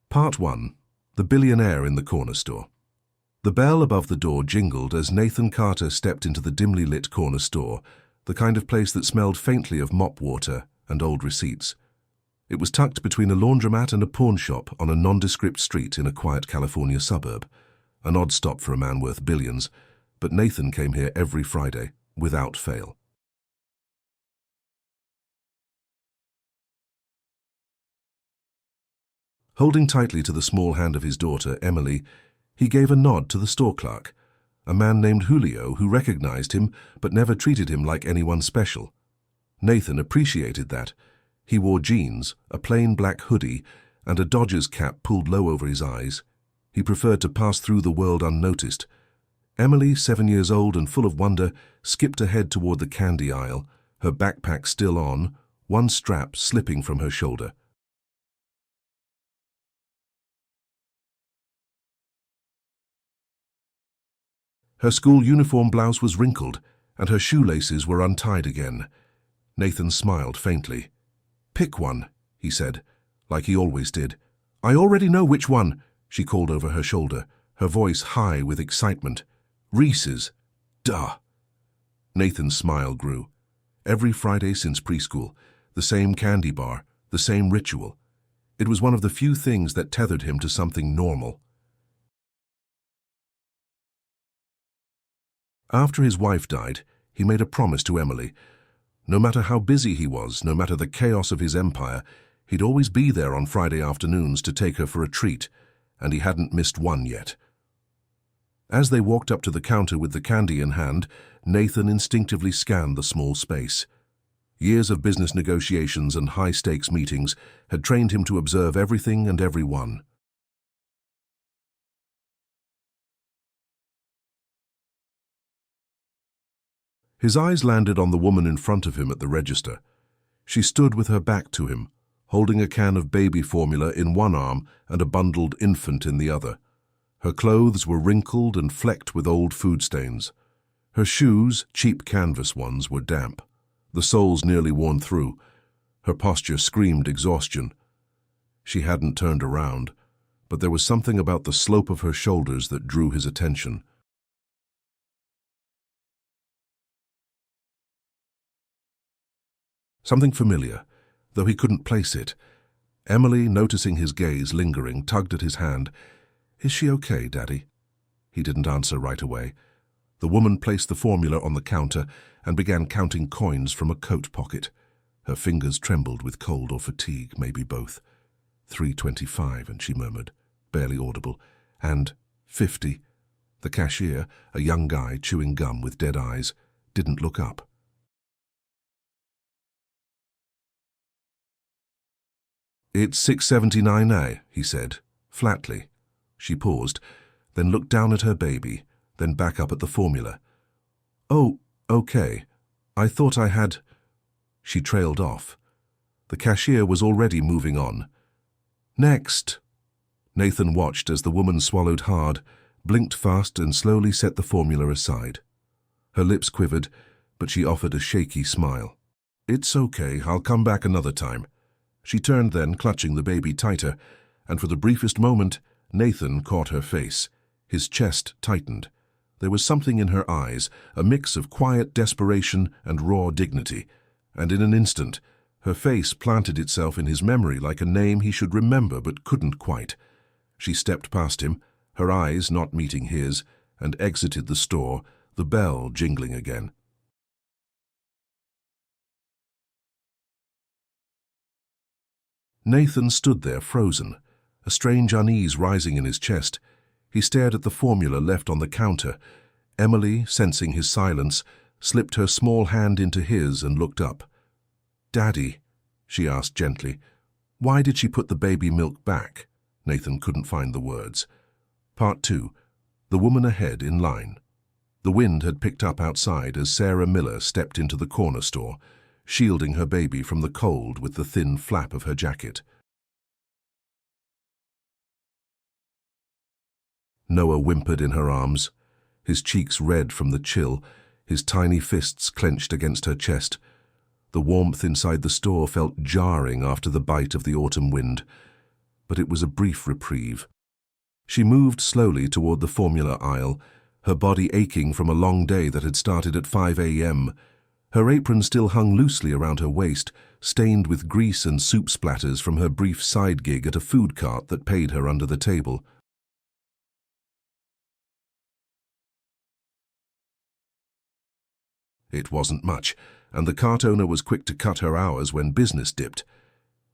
Part 1. The Billionaire in the Corner Store. The bell above the door jingled as Nathan Carter stepped into the dimly lit corner store, the kind of place that smelled faintly of mop water and old receipts. It was tucked between a laundromat and a pawn shop on a nondescript street in a quiet California suburb. An odd stop for a man worth billions, but Nathan came here every Friday, without fail. Holding tightly to the small hand of his daughter, Emily, he gave a nod to the store clerk, a man named Julio who recognized him but never treated him like anyone special. Nathan appreciated that. He wore jeans, a plain black hoodie, and a Dodgers cap pulled low over his eyes. He preferred to pass through the world unnoticed. Emily, 7 years old and full of wonder, skipped ahead toward the candy aisle, her backpack still on, one strap slipping from her shoulder. Her school uniform blouse was wrinkled, and her shoelaces were untied again. Nathan smiled faintly. "Pick one," he said, like he always did. "I already know which one," she called over her shoulder, her voice high with excitement. "Reese's. Duh." Nathan's smile grew. Every Friday since preschool, the same candy bar, the same ritual. It was one of the few things that tethered him to something normal. After his wife died, he made a promise to Emily. No matter how busy he was, no matter the chaos of his empire, he'd always be there on Friday afternoons to take her for a treat, and he hadn't missed one yet. As they walked up to the counter with the candy in hand, Nathan instinctively scanned the small space. Years of business negotiations and high-stakes meetings had trained him to observe everything and everyone. His eyes landed on the woman in front of him at the register. She stood with her back to him, holding a can of baby formula in one arm and a bundled infant in the other. Her clothes were wrinkled and flecked with old food stains. Her shoes, cheap canvas ones, were damp, the soles nearly worn through. Her posture screamed exhaustion. She hadn't turned around, but there was something about the slope of her shoulders that drew his attention. Something familiar, though he couldn't place it. Emily, noticing his gaze lingering, tugged at his hand. "Is she okay, Daddy?" He didn't answer right away. The woman placed the formula on the counter and began counting coins from a coat pocket. Her fingers trembled with cold or fatigue, maybe both. "$3.25, and she murmured, barely audible. "And 50. The cashier, a young guy chewing gum with dead eyes, didn't look up. "It's $6.79, he said, flatly. She paused, then looked down at her baby, then back up at the formula. "Oh, okay. I thought I had—" She trailed off. The cashier was already moving on. "Next." Nathan watched as the woman swallowed hard, blinked fast, and slowly set the formula aside. Her lips quivered, but she offered a shaky smile. "It's okay. I'll come back another time." She turned then, clutching the baby tighter, and for the briefest moment, Nathan caught her face. His chest tightened. There was something in her eyes, a mix of quiet desperation and raw dignity, and in an instant, her face planted itself in his memory like a name he should remember but couldn't quite. She stepped past him, her eyes not meeting his, and exited the store, the bell jingling again. Nathan stood there frozen, a strange unease rising in his chest. He stared at the formula left on the counter. Emily, sensing his silence, slipped her small hand into his and looked up. "Daddy," she asked gently. "Why did she put the baby milk back?" Nathan couldn't find the words. Part 2. The woman ahead in line. The wind had picked up outside as Sarah Miller stepped into the corner store, shielding her baby from the cold with the thin flap of her jacket. Noah whimpered in her arms, his cheeks red from the chill, his tiny fists clenched against her chest. The warmth inside the store felt jarring after the bite of the autumn wind. but it was a brief reprieve. She moved slowly toward the formula aisle, her body aching from a long day that had started at 5 a.m. Her apron still hung loosely around her waist, stained with grease and soup splatters from her brief side gig at a food cart that paid her under the table. It wasn't much, and the cart owner was quick to cut her hours when business dipped.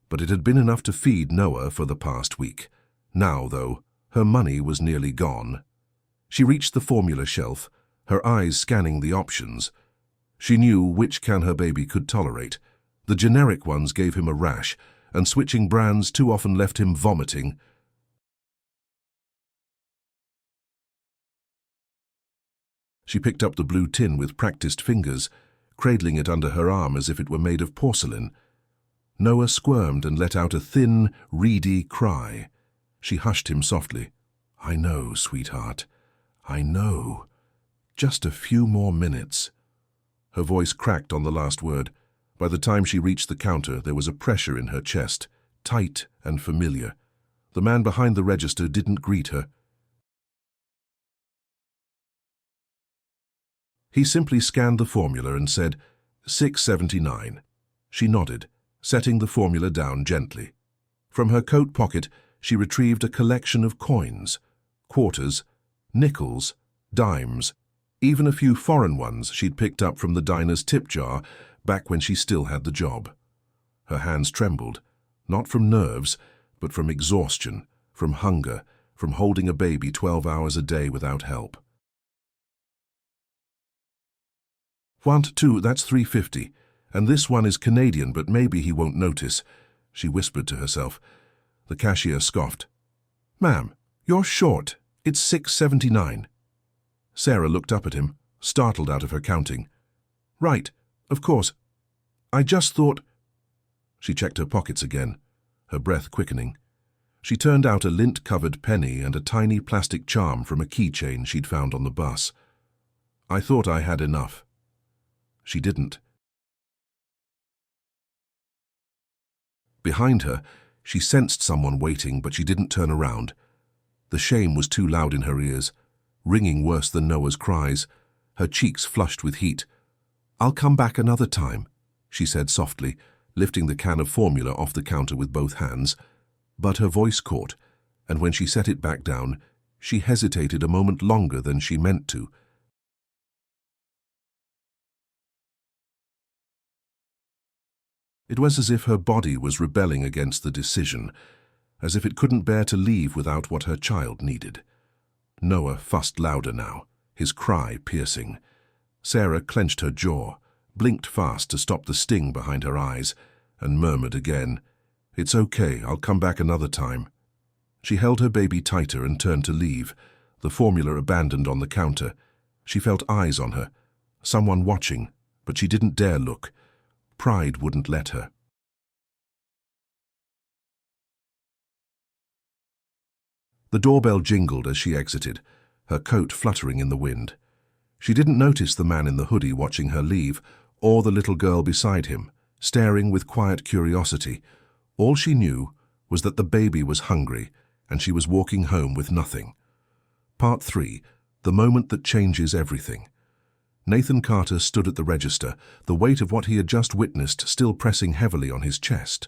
But it had been enough to feed Noah for the past week. Now, though, her money was nearly gone. She reached the formula shelf, her eyes scanning the options. She knew which can her baby could tolerate. The generic ones gave him a rash, and switching brands too often left him vomiting. She picked up the blue tin with practiced fingers, cradling it under her arm as if it were made of porcelain. Noah squirmed and let out a thin, reedy cry. She hushed him softly. "I know, sweetheart. I know. Just a few more minutes." Her voice cracked on the last word. By the time she reached the counter, there was a pressure in her chest, tight and familiar. The man behind the register didn't greet her. He simply scanned the formula and said, "$6.79. She nodded, setting the formula down gently. From her coat pocket, she retrieved a collection of coins, quarters, nickels, dimes, even a few foreign ones she'd picked up from the diner's tip jar back when she still had the job. Her hands trembled, not from nerves, but from exhaustion, from hunger, from holding a baby 12 hours a day without help. "Want two, that's $3.50, and this one is Canadian, but maybe he won't notice," she whispered to herself. The cashier scoffed. "Ma'am, you're short. It's $6.79. Sarah looked up at him, startled out of her counting. "Right, of course. I just thought—" She checked her pockets again, her breath quickening. She turned out a lint-covered penny and a tiny plastic charm from a keychain she'd found on the bus. "I thought I had enough." She didn't. Behind her, she sensed someone waiting, but she didn't turn around. The shame was too loud in her ears, ringing worse than Noah's cries, her cheeks flushed with heat. "I'll come back another time," she said softly, lifting the can of formula off the counter with both hands. But her voice caught, and when she set it back down, she hesitated a moment longer than she meant to. It was as if her body was rebelling against the decision, as if it couldn't bear to leave without what her child needed. Noah fussed louder now, his cry piercing. Sarah clenched her jaw, blinked fast to stop the sting behind her eyes, and murmured again, "It's okay, I'll come back another time." She held her baby tighter and turned to leave, the formula abandoned on the counter. She felt eyes on her, someone watching, but she didn't dare look. Pride wouldn't let her. The doorbell jingled as she exited, her coat fluttering in the wind. She didn't notice the man in the hoodie watching her leave, or the little girl beside him, staring with quiet curiosity. All she knew was that the baby was hungry, and she was walking home with nothing. Part 3. The moment that changes everything. Nathan Carter stood at the register, the weight of what he had just witnessed still pressing heavily on his chest.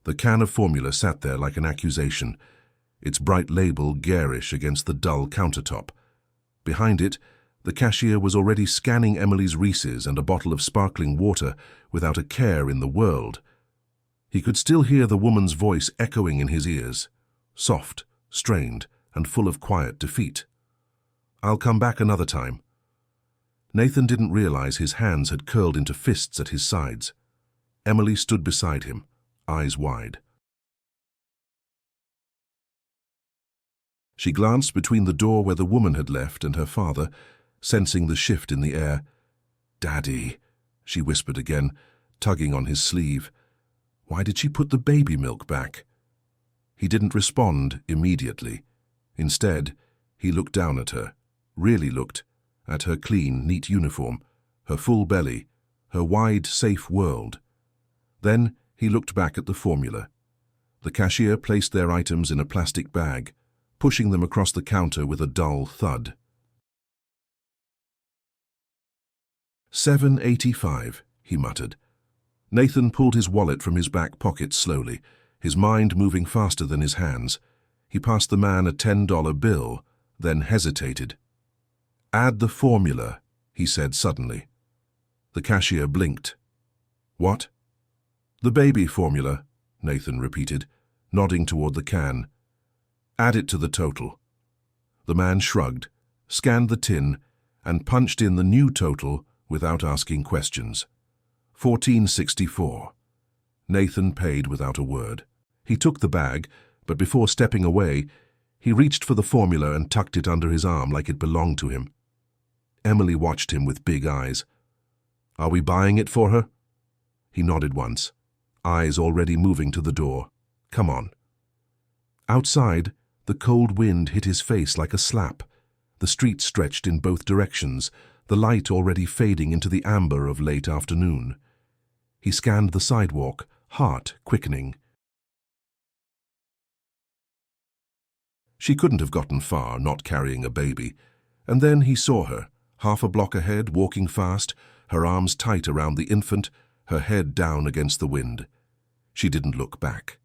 The can of formula sat there like an accusation, its bright label garish against the dull countertop. Behind it, the cashier was already scanning Emily's Reese's and a bottle of sparkling water without a care in the world. He could still hear the woman's voice echoing in his ears, soft, strained, and full of quiet defeat. "I'll come back another time." Nathan didn't realize his hands had curled into fists at his sides. Emily stood beside him, eyes wide. She glanced between the door where the woman had left and her father, sensing the shift in the air. "Daddy," she whispered again, tugging on his sleeve. Why did she put the baby milk back? He didn't respond immediately. Instead, he looked down at her, really looked, at her clean, neat uniform, her full belly, her wide, safe world. Then he looked back at the formula. The cashier placed their items in a plastic bag, pushing them across the counter with a dull thud. $7.85, he muttered. Nathan pulled his wallet from his back pocket slowly, his mind moving faster than his hands. He passed the man a $10 bill, then hesitated. "Add the formula," he said suddenly. The cashier blinked. "What?" "The baby formula," Nathan repeated, nodding toward the can. "Add it to the total." The man shrugged, scanned the tin, and punched in the new total without asking questions. $14.64. Nathan paid without a word. He took the bag, but before stepping away, he reached for the formula and tucked it under his arm like it belonged to him. Emily watched him with big eyes. "Are we buying it for her?" He nodded once, eyes already moving to the door. "Come on." Outside, the cold wind hit his face like a slap. The street stretched in both directions, the light already fading into the amber of late afternoon. He scanned the sidewalk, heart quickening. She couldn't have gotten far, not carrying a baby. And then he saw her, half a block ahead, walking fast, her arms tight around the infant, her head down against the wind. She didn't look back.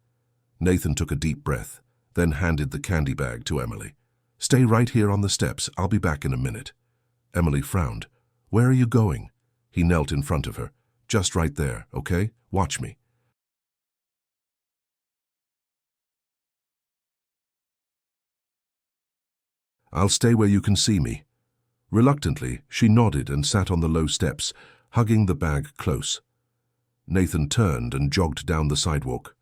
Nathan took a deep breath, then handed the candy bag to Emily. "Stay right here on the steps. I'll be back in a minute." Emily frowned. "Where are you going?" He knelt in front of her. "Just right there, okay? Watch me." "I'll stay where you can see me." Reluctantly, she nodded and sat on the low steps, hugging the bag close. Nathan turned and jogged down the sidewalk.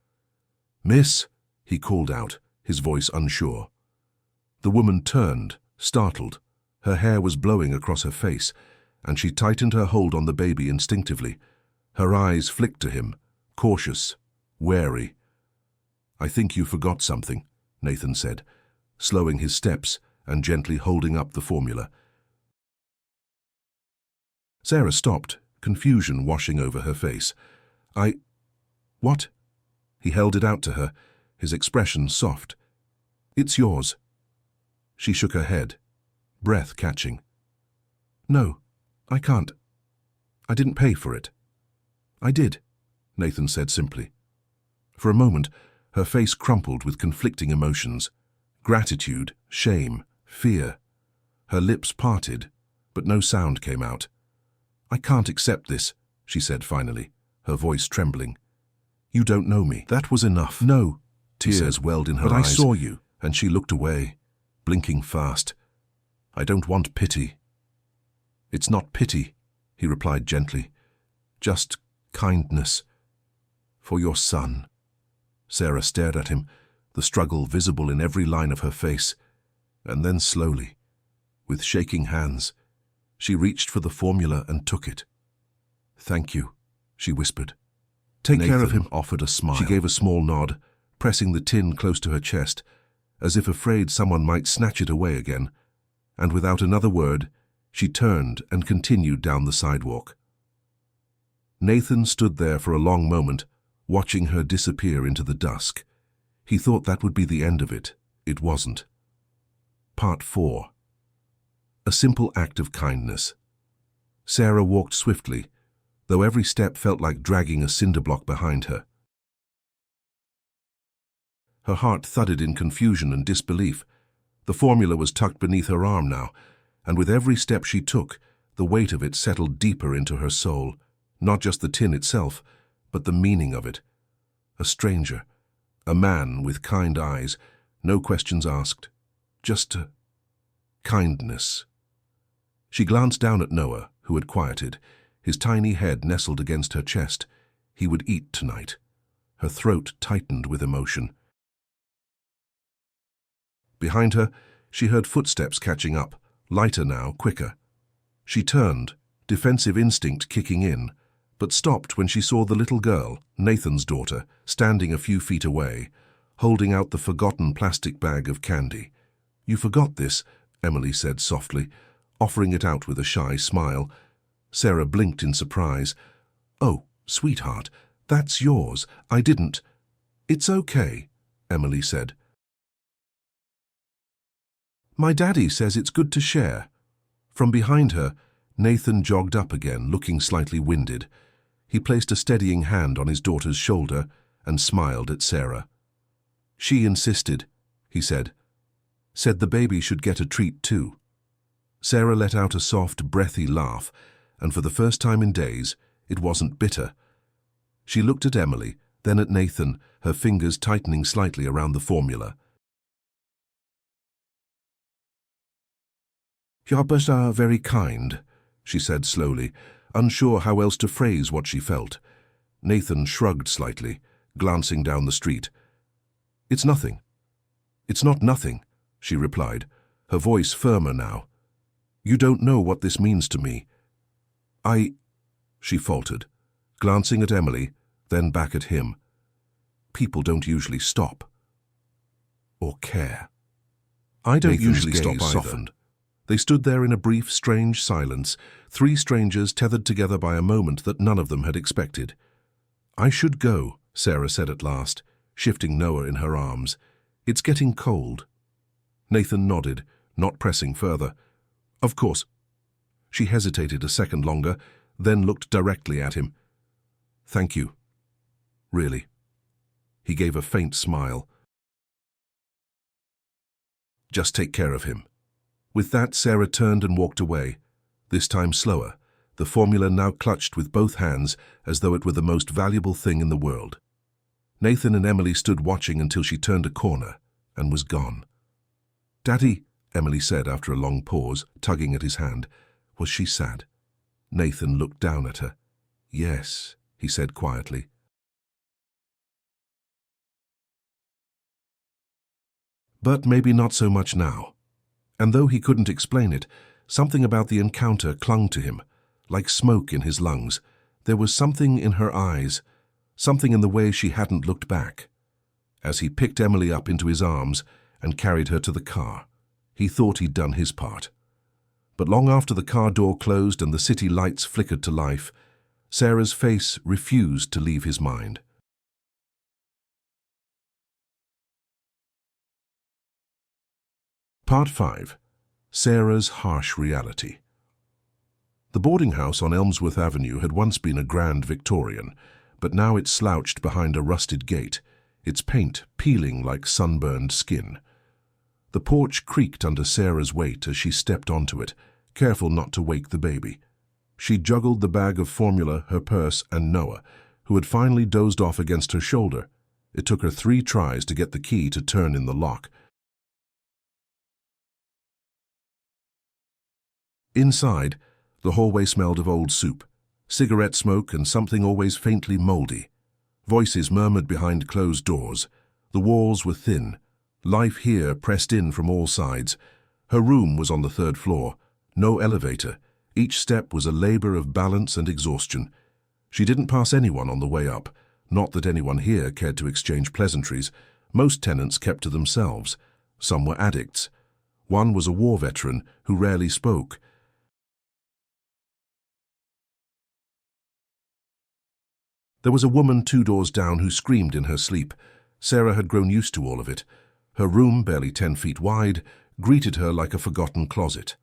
"Miss," he called out, his voice unsure. The woman turned, startled. Her hair was blowing across her face, and she tightened her hold on the baby instinctively. Her eyes flicked to him, cautious, wary. "I think you forgot something," Nathan said, slowing his steps and gently holding up the formula. Sarah stopped, confusion washing over her face. What?" He held it out to her, his expression soft. "It's yours." She shook her head, breath catching. "No, I can't. I didn't pay for it." "I did," Nathan said simply. For a moment, her face crumpled with conflicting emotions. Gratitude, shame, fear. Her lips parted, but no sound came out. "I can't accept this," she said finally, her voice trembling. "You don't know me." That was enough. "No," tears welled in her eyes. "But I saw you." And she looked away, blinking fast. "I don't want pity." "It's not pity," he replied gently. "Just kindness. For your son." Sarah stared at him, the struggle visible in every line of her face. And then slowly, with shaking hands, she reached for the formula and took it. "Thank you," she whispered. "Take care of him," offered a smile. She gave a small nod, pressing the tin close to her chest, as if afraid someone might snatch it away again. And without another word, she turned and continued down the sidewalk. Nathan stood there for a long moment, watching her disappear into the dusk. He thought that would be the end of it. It wasn't. Part 4. A simple act of kindness. Sarah walked swiftly, though every step felt like dragging a cinder block behind her. Her heart thudded in confusion and disbelief. The formula was tucked beneath her arm now, and with every step she took, the weight of it settled deeper into her soul, not just the tin itself, but the meaning of it. A stranger, a man with kind eyes, no questions asked, just kindness. She glanced down at Noah, who had quieted, his tiny head nestled against her chest. He would eat tonight. Her throat tightened with emotion. Behind her, she heard footsteps catching up, lighter now, quicker. She turned, defensive instinct kicking in, but stopped when she saw the little girl, Nathan's daughter, standing a few feet away, holding out the forgotten plastic bag of candy. "You forgot this," Emily said softly, offering it out with a shy smile. Sarah blinked in surprise, "Oh, sweetheart, that's yours. I didn't." "It's okay," Emily said. "My daddy says it's good to share." From behind her, Nathan jogged up again, looking slightly winded. He placed a steadying hand on his daughter's shoulder and smiled at Sarah. "She insisted," he said. "Said the baby should get a treat too." Sarah let out a soft, breathy laugh, and for the first time in days, it wasn't bitter. She looked at Emily, then at Nathan, her fingers tightening slightly around the formula. "Your boys are very kind," she said slowly, unsure how else to phrase what she felt. Nathan shrugged slightly, glancing down the street. "It's nothing." "It's not nothing," she replied, her voice firmer now. "You don't know what this means to me." She faltered, glancing at Emily, then back at him. People don't usually stop. Or care. "I don't usually stop either." Softened. They stood there in a brief, strange silence, three strangers tethered together by a moment that none of them had expected. "I should go," Sarah said at last, shifting Noah in her arms. "It's getting cold." Nathan nodded, not pressing further. "Of course." She hesitated a second longer, then looked directly at him. "Thank you. Really." He gave a faint smile. "Just take care of him." With that, Sarah turned and walked away, this time slower, the formula now clutched with both hands as though it were the most valuable thing in the world. Nathan and Emily stood watching until she turned a corner and was gone. "Daddy," Emily said after a long pause, tugging at his hand. Was she sad? Nathan looked down at her. "Yes," he said quietly. But maybe not so much now. And though he couldn't explain it, something about the encounter clung to him, like smoke in his lungs. There was something in her eyes, something in the way she hadn't looked back. As he picked Emily up into his arms and carried her to the car, he thought he'd done his part. But long after the car door closed and the city lights flickered to life, Sarah's face refused to leave his mind. Part 5. Sarah's harsh reality. The boarding house on Elmsworth Avenue had once been a grand Victorian, but now it slouched behind a rusted gate, its paint peeling like sunburned skin. The porch creaked under Sarah's weight as she stepped onto it, careful not to wake the baby. She juggled the bag of formula, her purse, and Noah, who had finally dozed off against her shoulder. It took her 3 tries to get the key to turn in the lock. Inside, the hallway smelled of old soup, cigarette smoke, and something always faintly moldy. Voices murmured behind closed doors. The walls were thin. Life here pressed in from all sides. Her room was on the 3rd floor. No elevator. Each step was a labor of balance and exhaustion. She didn't pass anyone on the way up. Not that anyone here cared to exchange pleasantries. Most tenants kept to themselves. Some were addicts. One was a war veteran who rarely spoke. There was a woman 2 doors down who screamed in her sleep. Sarah had grown used to all of it. Her room, barely 10 feet wide, greeted her like a forgotten closet.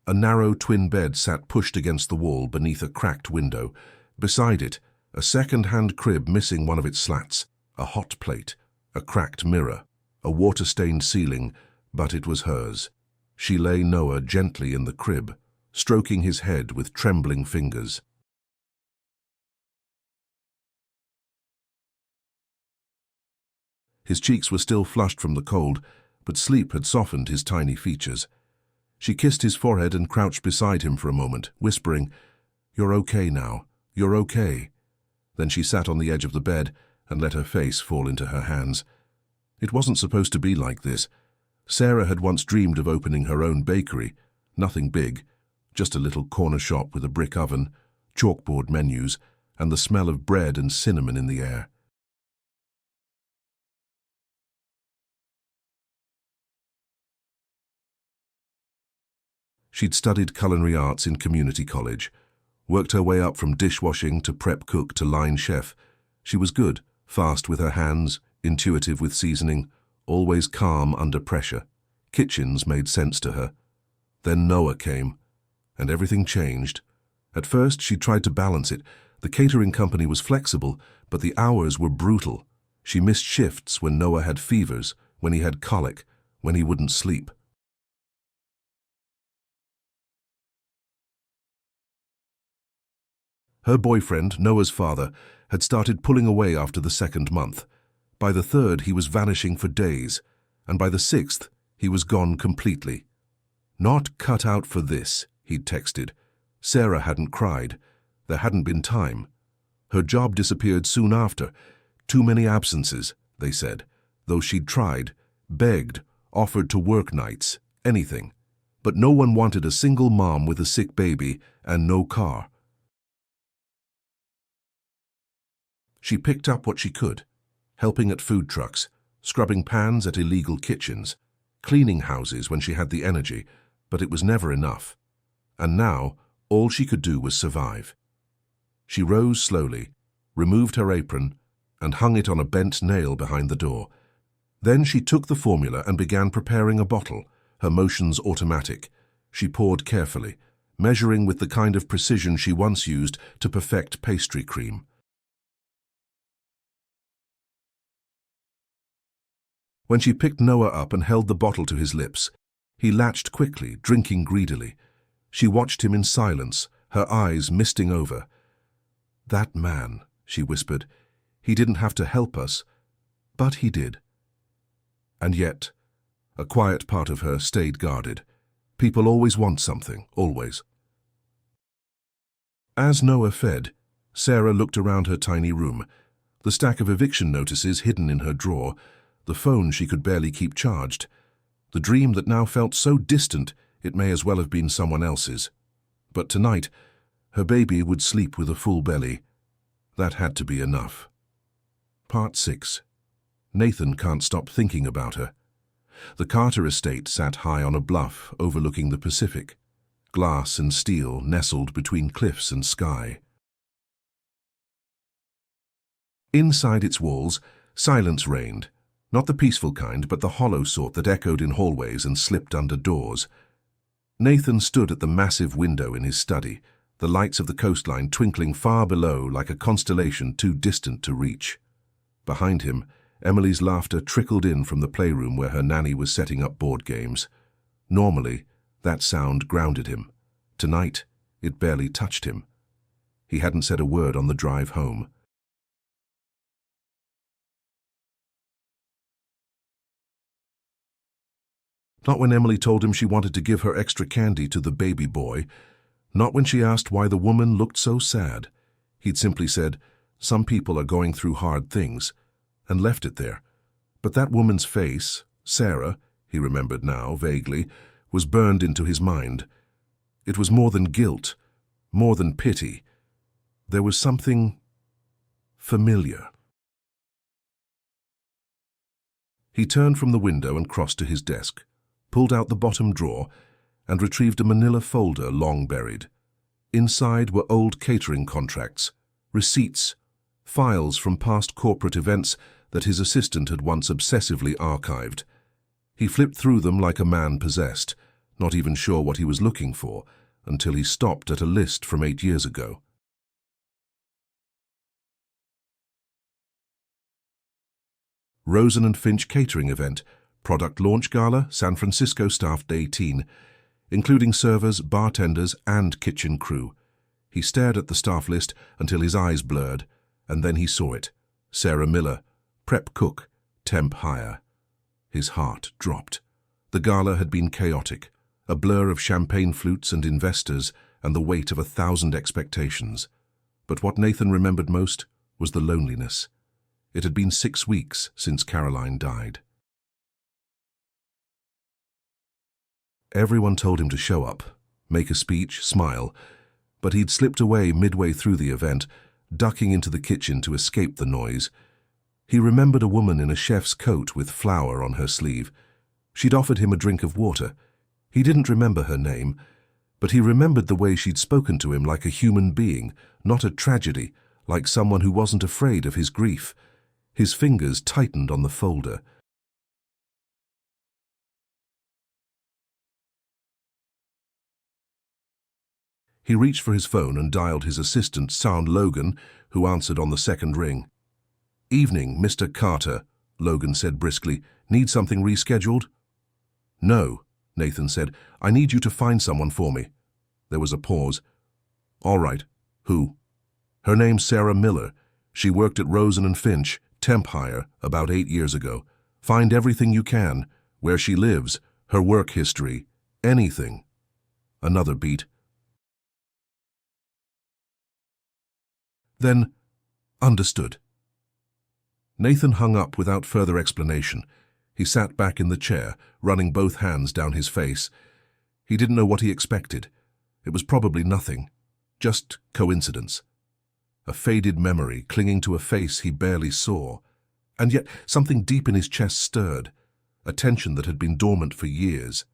A narrow twin bed sat pushed against the wall beneath a cracked window. Beside it, a second-hand crib missing one of its slats, a hot plate, a cracked mirror, a water-stained ceiling, but it was hers. She lay Noah gently in the crib, stroking his head with trembling fingers. His cheeks were still flushed from the cold, but sleep had softened his tiny features. She kissed his forehead and crouched beside him for a moment, whispering, "You're okay now. You're okay." Then she sat on the edge of the bed and let her face fall into her hands. It wasn't supposed to be like this. Sarah had once dreamed of opening her own bakery. Nothing big, just a little corner shop with a brick oven, chalkboard menus, and the smell of bread and cinnamon in the air. She'd studied culinary arts in community college. worked her way up from dishwashing to prep cook to line chef. She was good, fast with her hands, intuitive with seasoning, always calm under pressure. Kitchens made sense to her. Then Noah came, and everything changed. At first, she tried to balance it. The catering company was flexible, but the hours were brutal. She missed shifts when Noah had fevers, when he had colic, when he wouldn't sleep. Her boyfriend, Noah's father, had started pulling away after the second month. By the third, he was vanishing for days, and by the sixth, he was gone completely. "Not cut out for this," he'd texted. Sarah hadn't cried. There hadn't been time. Her job disappeared soon after. Too many absences, they said, though she'd tried, begged, offered to work nights, anything. But no one wanted a single mom with a sick baby and no car. She picked up what she could, helping at food trucks, scrubbing pans at illegal kitchens, cleaning houses when she had the energy, but it was never enough. And now, all she could do was survive. She rose slowly, removed her apron, and hung it on a bent nail behind the door. Then she took the formula and began preparing a bottle, her motions automatic. She poured carefully, measuring with the kind of precision she once used to perfect pastry cream. When she picked Noah up and held the bottle to his lips, he latched quickly, drinking greedily. She watched him in silence, her eyes misting over. "That man," she whispered, "he didn't have to help us, but he did." And yet, a quiet part of her stayed guarded. People always want something, always. As Noah fed, Sarah looked around her tiny room, the stack of eviction notices hidden in her drawer, the phone she could barely keep charged, the dream that now felt so distant it may as well have been someone else's. But tonight, her baby would sleep with a full belly. That had to be enough. Part 6. Nathan can't stop thinking about her. The Carter estate sat high on a bluff overlooking the Pacific, glass and steel nestled between cliffs and sky. Inside its walls, silence reigned. Not the peaceful kind, but the hollow sort that echoed in hallways and slipped under doors. Nathan stood at the massive window in his study, the lights of the coastline twinkling far below like a constellation too distant to reach. Behind him, Emily's laughter trickled in from the playroom where her nanny was setting up board games. Normally, that sound grounded him. Tonight, it barely touched him. He hadn't said a word on the drive home. Not when Emily told him she wanted to give her extra candy to the baby boy. Not when she asked why the woman looked so sad. He'd simply said, "Some people are going through hard things," and left it there. But that woman's face, Sarah, he remembered now, vaguely, was burned into his mind. It was more than guilt, more than pity. There was something familiar. He turned from the window and crossed to his desk, pulled out the bottom drawer, and retrieved a manila folder long buried. Inside were old catering contracts, receipts, files from past corporate events that his assistant had once obsessively archived. He flipped through them like a man possessed, not even sure what he was looking for, until he stopped at a list from 8 years ago. Rosen and Finch Catering Event, Product Launch Gala, San Francisco, staffed 18, including servers, bartenders, and kitchen crew. He stared at the staff list until his eyes blurred, and then he saw it. Sarah Miller, prep cook, temp hire. His heart dropped. The gala had been chaotic, a blur of champagne flutes and investors and the weight of 1,000 expectations. But what Nathan remembered most was the loneliness. It had been 6 weeks since Caroline died. Everyone told him to show up, make a speech, smile, but he'd slipped away midway through the event, ducking into the kitchen to escape the noise. He remembered a woman in a chef's coat with flour on her sleeve. She'd offered him a drink of water. He didn't remember her name, But he remembered the way she'd spoken to him like a human being, not a tragedy, like someone who wasn't afraid of his grief. His fingers tightened on the folder. He reached for his phone and dialed his assistant, Sound Logan, who answered on the second ring. "Evening, Mr. Carter," Logan said briskly. "Need something rescheduled?" "No," Nathan said. "I need you to find someone for me." There was a pause. "All right. Who?" "Her name's Sarah Miller. She worked at Rosen and Finch, temp hire, about 8 years ago. Find everything you can, where she lives, her work history, anything." Another beat. Then, "Understood." Nathan hung up without further explanation. He sat back in the chair, running both hands down his face. He didn't know what he expected. It was probably nothing, just coincidence. A faded memory clinging to a face he barely saw. And yet something deep in his chest stirred, a tension that had been dormant for years.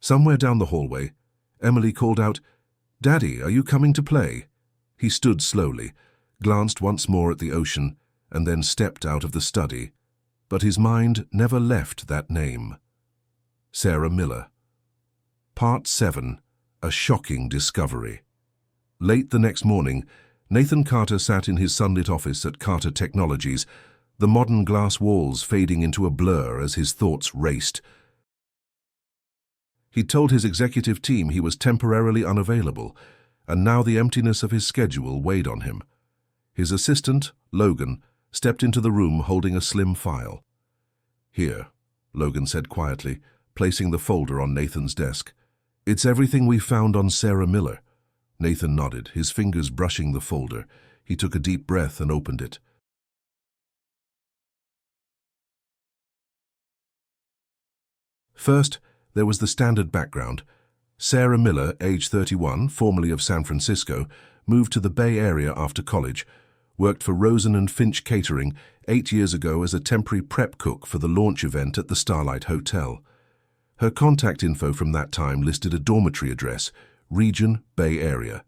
Somewhere down the hallway, Emily called out, "Daddy, are you coming to play?" He stood slowly, glanced once more at the ocean, and then stepped out of the study. But his mind never left that name. Sarah Miller. Part 7. A Shocking Discovery. Late the next morning, Nathan Carter sat in his sunlit office at Carter Technologies, the modern glass walls fading into a blur as his thoughts raced. He'd told his executive team he was temporarily unavailable, and now the emptiness of his schedule weighed on him. His assistant, Logan, stepped into the room holding a slim file. "Here," Logan said quietly, placing the folder on Nathan's desk. "It's everything we found on Sarah Miller." Nathan nodded, his fingers brushing the folder. He took a deep breath and opened it. First, there was the standard background. Sarah Miller, age 31, formerly of San Francisco, moved to the Bay Area after college, worked for Rosen and Finch Catering 8 years ago as a temporary prep cook for the launch event at the Starlight Hotel. Her contact info from that time listed a dormitory address, region, Bay Area.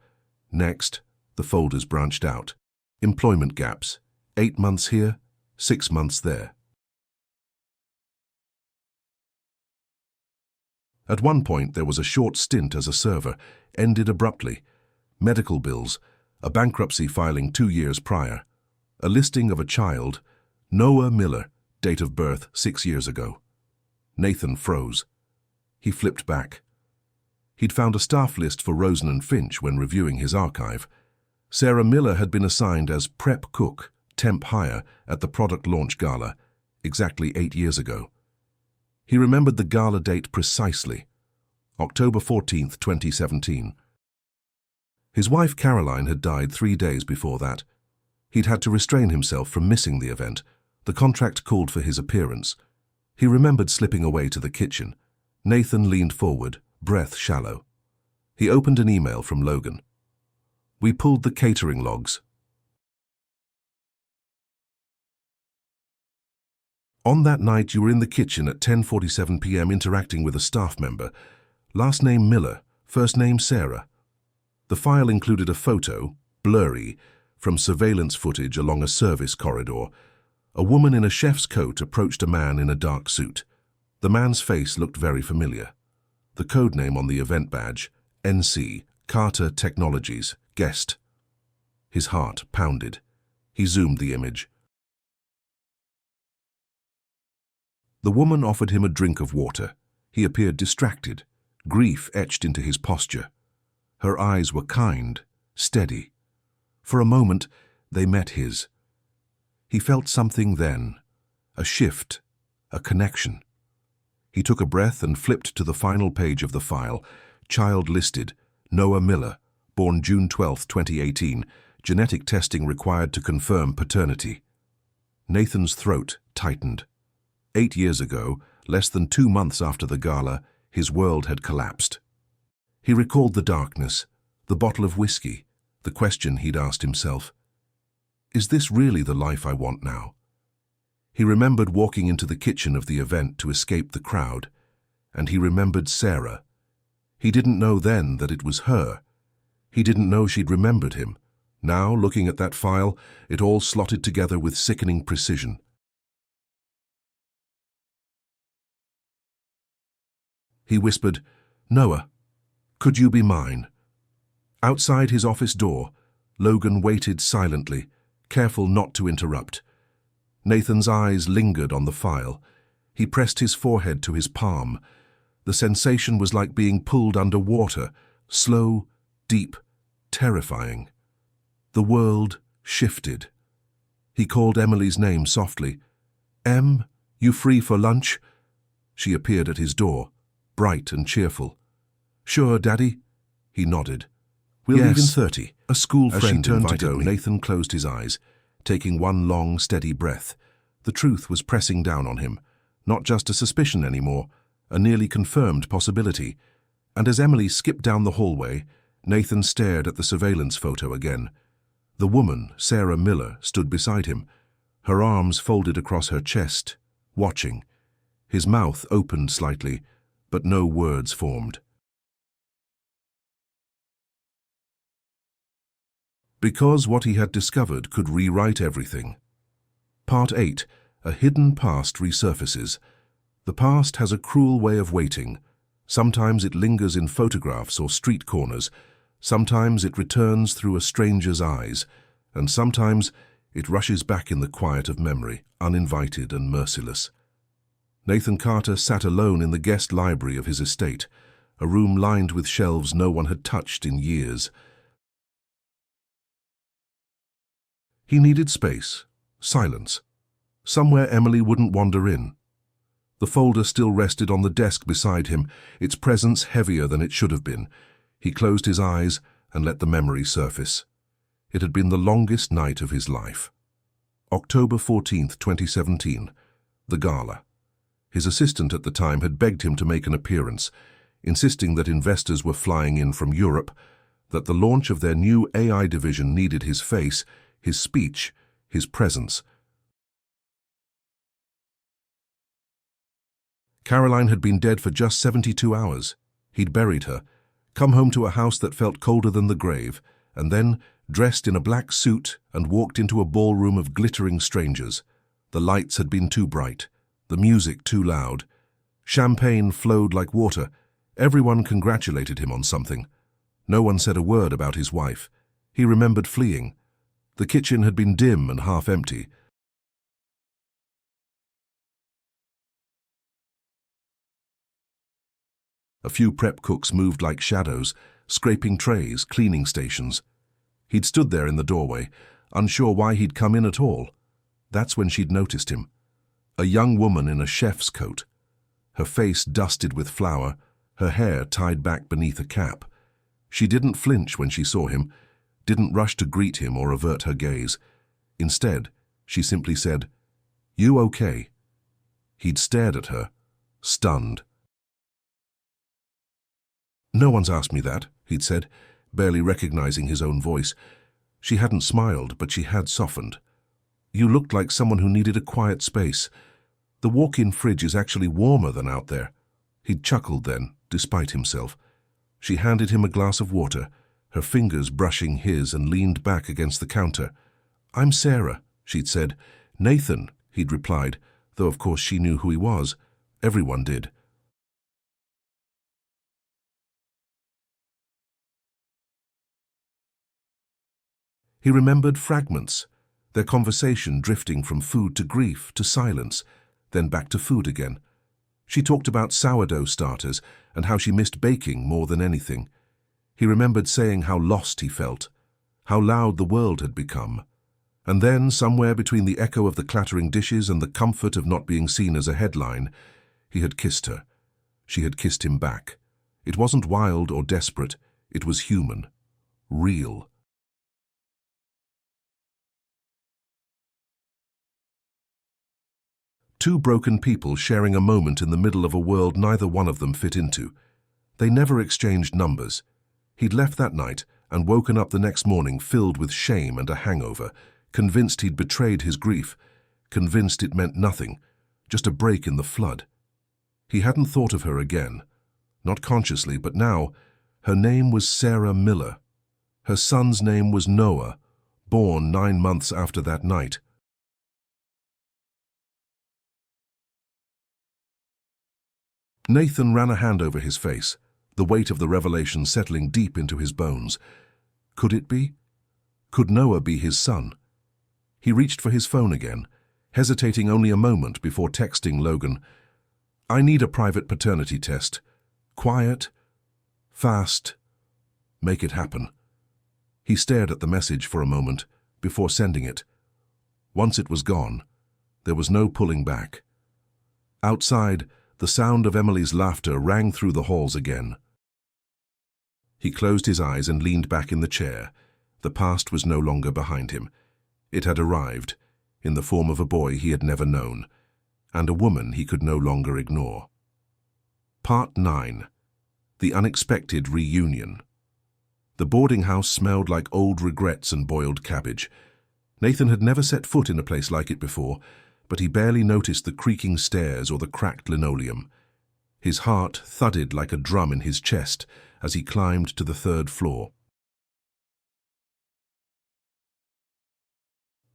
Next, the folders branched out. Employment gaps, 8 months here, 6 months there. At one point, there was a short stint as a server, ended abruptly. Medical bills, a bankruptcy filing 2 years prior, a listing of a child, Noah Miller, date of birth 6 years ago. Nathan froze. He flipped back. He'd found a staff list for Rosen and Finch when reviewing his archive. Sarah Miller had been assigned as prep cook, temp hire, at the product launch gala, exactly 8 years ago. He remembered the gala date precisely, October 14th, 2017. His wife Caroline had died 3 days before that. He'd had to restrain himself from missing the event. The contract called for his appearance. He remembered slipping away to the kitchen. Nathan leaned forward, breath shallow. He opened an email from Logan. "We pulled the catering logs. On that night, you were in the kitchen at 10:47 p.m. interacting with a staff member. Last name Miller, first name Sarah. The file included a photo, blurry, from surveillance footage along a service corridor. A woman in a chef's coat approached a man in a dark suit. The man's face looked very familiar. The code name on the event badge, NC, Carter Technologies, guest. His heart pounded. He zoomed the image. The woman offered him a drink of water. He appeared distracted, grief etched into his posture. Her eyes were kind, steady. For a moment, they met his. He felt something then, a shift, a connection. He took a breath and flipped to the final page of the file. Child listed, Noah Miller, born June 12, 2018, genetic testing required to confirm paternity. Nathan's throat tightened. 8 years ago, less than 2 months after the gala, his world had collapsed. He recalled the darkness, the bottle of whiskey, the question he'd asked himself. Is this really the life I want now? He remembered walking into the kitchen of the event to escape the crowd, and he remembered Sarah, He didn't know then that it was her. He didn't know she'd remembered him. Now, looking at that file, it all slotted together with sickening precision. He whispered, "Noah, could you be mine?" Outside his office door, Logan waited silently, careful not to interrupt. Nathan's eyes lingered on the file. He pressed his forehead to his palm. The sensation was like being pulled under water, slow, deep, terrifying. The world shifted. He called Emily's name softly. "Em, you free for lunch?" She appeared at his door, bright and cheerful. "Sure, Daddy?" He nodded. "We'll leave in 30. A school friend As she turned to invited go, me." Nathan closed his eyes, taking one long, steady breath. The truth was pressing down on him. Not just a suspicion anymore, a nearly confirmed possibility. And as Emily skipped down the hallway, Nathan stared at the surveillance photo again. The woman, Sarah Miller, stood beside him, her arms folded across her chest, watching. His mouth opened slightly, but no words formed. Because what he had discovered could rewrite everything. Part 8. A hidden past resurfaces. The past has a cruel way of waiting. Sometimes it lingers in photographs or street corners. Sometimes it returns through a stranger's eyes. And sometimes it rushes back in the quiet of memory, uninvited and merciless. Nathan Carter sat alone in the guest library of his estate, a room lined with shelves no one had touched in years. He needed space, silence, somewhere Emily wouldn't wander in. The folder still rested on the desk beside him, its presence heavier than it should have been. He closed his eyes and let the memory surface. It had been the longest night of his life. October 14th, 2017. The gala. His assistant at the time had begged him to make an appearance, insisting that investors were flying in from Europe, that the launch of their new AI division needed his face, his speech, his presence. Caroline had been dead for just 72 hours. He'd buried her, come home to a house that felt colder than the grave, and then, dressed in a black suit, and walked into a ballroom of glittering strangers. The lights had been too bright, the music too loud. Champagne flowed like water. Everyone congratulated him on something. No one said a word about his wife. He remembered fleeing. The kitchen had been dim and half empty. A few prep cooks moved like shadows, scraping trays, cleaning stations. He'd stood there in the doorway, unsure why he'd come in at all. That's when she'd noticed him. A young woman in a chef's coat, her face dusted with flour, her hair tied back beneath a cap. She didn't flinch when she saw him, didn't rush to greet him or avert her gaze. Instead, she simply said, "You okay?" He'd stared at her, stunned. "No one's asked me that," he'd said, barely recognizing his own voice. She hadn't smiled, but she had softened. "You looked like someone who needed a quiet space. The walk-in fridge is actually warmer than out there." He'd chuckled then, despite himself. She handed him a glass of water, her fingers brushing his, and leaned back against the counter. "I'm Sarah," she'd said. "Nathan," he'd replied, though of course she knew who he was. Everyone did. He remembered fragments, their conversation drifting from food to grief to silence, then back to food again. She talked about sourdough starters and how she missed baking more than anything. He remembered saying how lost he felt, how loud the world had become. And then, somewhere between the echo of the clattering dishes and the comfort of not being seen as a headline, he had kissed her. She had kissed him back. It wasn't wild or desperate. It was human. Real. Two broken people sharing a moment in the middle of a world neither one of them fit into. They never exchanged numbers. He'd left that night and woken up the next morning filled with shame and a hangover, convinced he'd betrayed his grief, convinced it meant nothing, just a break in the flood. He hadn't thought of her again. not consciously, but now, her name was Sarah Miller. Her son's name was Noah, born 9 months after that night. Nathan ran a hand over his face, the weight of the revelation settling deep into his bones. Could it be? Could Noah be his son? He reached for his phone again, hesitating only a moment before texting Logan, "I need a private paternity test. Quiet, fast, make it happen." He stared at the message for a moment before sending it. Once it was gone, there was no pulling back. Outside, the sound of Emily's laughter rang through the halls again. He closed his eyes and leaned back in the chair. The past was no longer behind him. It had arrived, in the form of a boy he had never known, and a woman he could no longer ignore. Part 9. The Unexpected Reunion. The boarding house smelled like old regrets and boiled cabbage. Nathan had never set foot in a place like it before, but he barely noticed the creaking stairs or the cracked linoleum. His heart thudded like a drum in his chest as he climbed to the 3rd floor.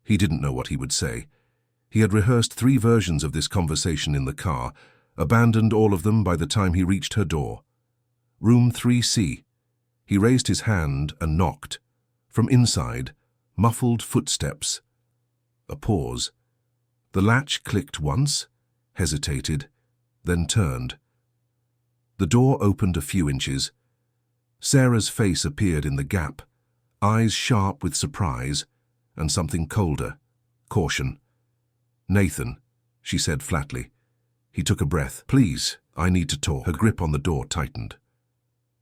He didn't know what he would say. He had rehearsed 3 versions of this conversation in the car, abandoned all of them by the time he reached her door. Room 3C. He raised his hand and knocked. From inside, muffled footsteps. A pause. The latch clicked once, hesitated, then turned. The door opened a few inches. Sarah's face appeared in the gap, eyes sharp with surprise, and something colder, caution. "Nathan," she said flatly. He took a breath. "Please, I need to talk." Her grip on the door tightened.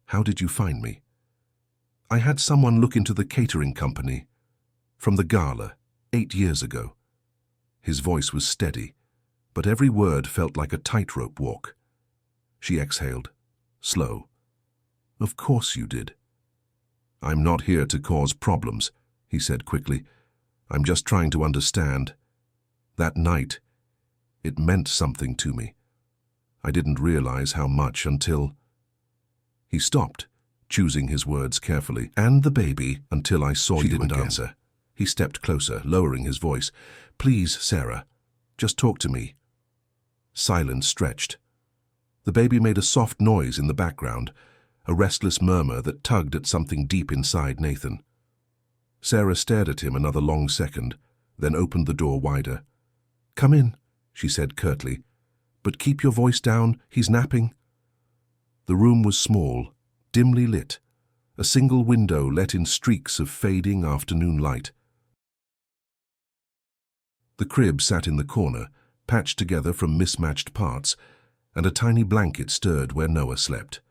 "How did you find me?" "I had someone look into the catering company. From the gala, 8 years ago." His voice was steady, but every word felt like a tightrope walk. She exhaled, slow. "Of course you did." "I'm not here to cause problems," he said quickly. "I'm just trying to understand. That night, it meant something to me. I didn't realize how much until—" He stopped, choosing his words carefully. "And the baby, until I saw you again." She didn't answer. He stepped closer, lowering his voice. "Please, Sarah, just talk to me." Silence stretched. The baby made a soft noise in the background, a restless murmur that tugged at something deep inside Nathan. Sarah stared at him another long second, then opened the door wider. "Come in," she said curtly. "But keep your voice down, he's napping." The room was small, dimly lit. A single window let in streaks of fading afternoon light. The crib sat in the corner, patched together from mismatched parts, and a tiny blanket stirred where Noah slept.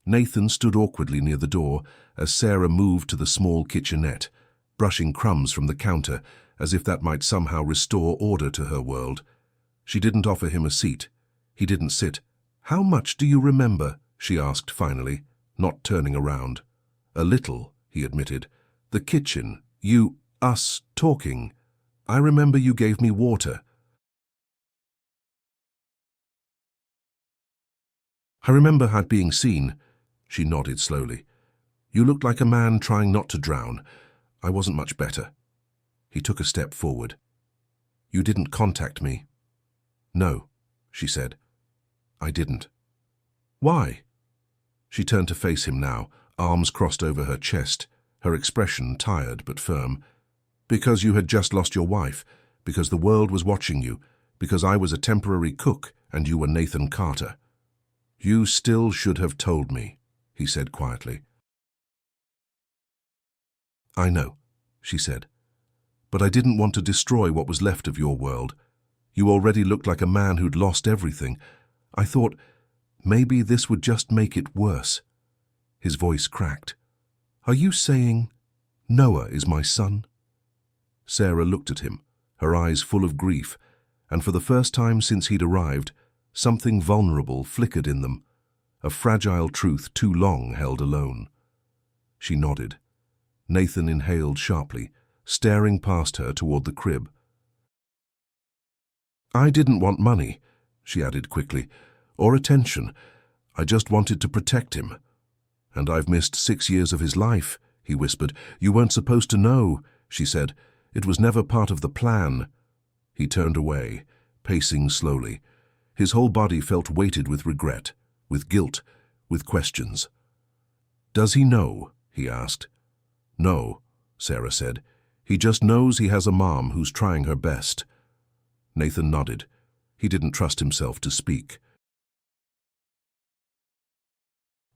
Nathan stood awkwardly near the door as Sarah moved to the small kitchenette, brushing crumbs from the counter as if that might somehow restore order to her world. She didn't offer him a seat. He didn't sit. "How much do you remember?" she asked finally, not turning around. "A little," he admitted. "The kitchen, us, talking. I remember you gave me water." "I remember her being seen." She nodded slowly. "You looked like a man trying not to drown. I wasn't much better." He took a step forward. "You didn't contact me." "No," she said. "I didn't." "Why?" She turned to face him now, arms crossed over her chest, her expression tired but firm. "Because you had just lost your wife, because the world was watching you, because I was a temporary cook and you were Nathan Carter." "You still should have told me," he said quietly. "I know," she said. "But I didn't want to destroy what was left of your world. You already looked like a man who'd lost everything. I thought, maybe this would just make it worse." His voice cracked. "Are you saying Noah is my son?" Sarah looked at him, her eyes full of grief, and for the first time since he'd arrived, something vulnerable flickered in them, a fragile truth too long held alone. She nodded. Nathan inhaled sharply, staring past her toward the crib. "I didn't want money," she added quickly, "or attention. I just wanted to protect him. And I've missed 6 years of his life, he whispered. You weren't supposed to know, she said. It was never part of the plan. He turned away, pacing slowly. His whole body felt weighted with regret, with guilt, with questions. Does he know? He asked. No, Sarah said. He just knows he has a mom who's trying her best. Nathan nodded. He didn't trust himself to speak.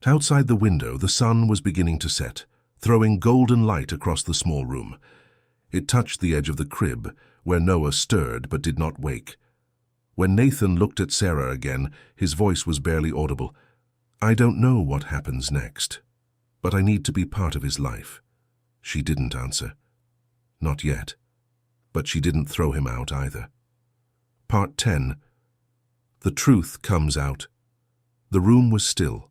Outside the window, the sun was beginning to set, throwing golden light across the small room. It touched the edge of the crib, where Noah stirred but did not wake. When Nathan looked at Sarah again, his voice was barely audible. I don't know what happens next, but I need to be part of his life. She didn't answer. Not yet. But she didn't throw him out either. Part 10. The truth comes out. The room was still.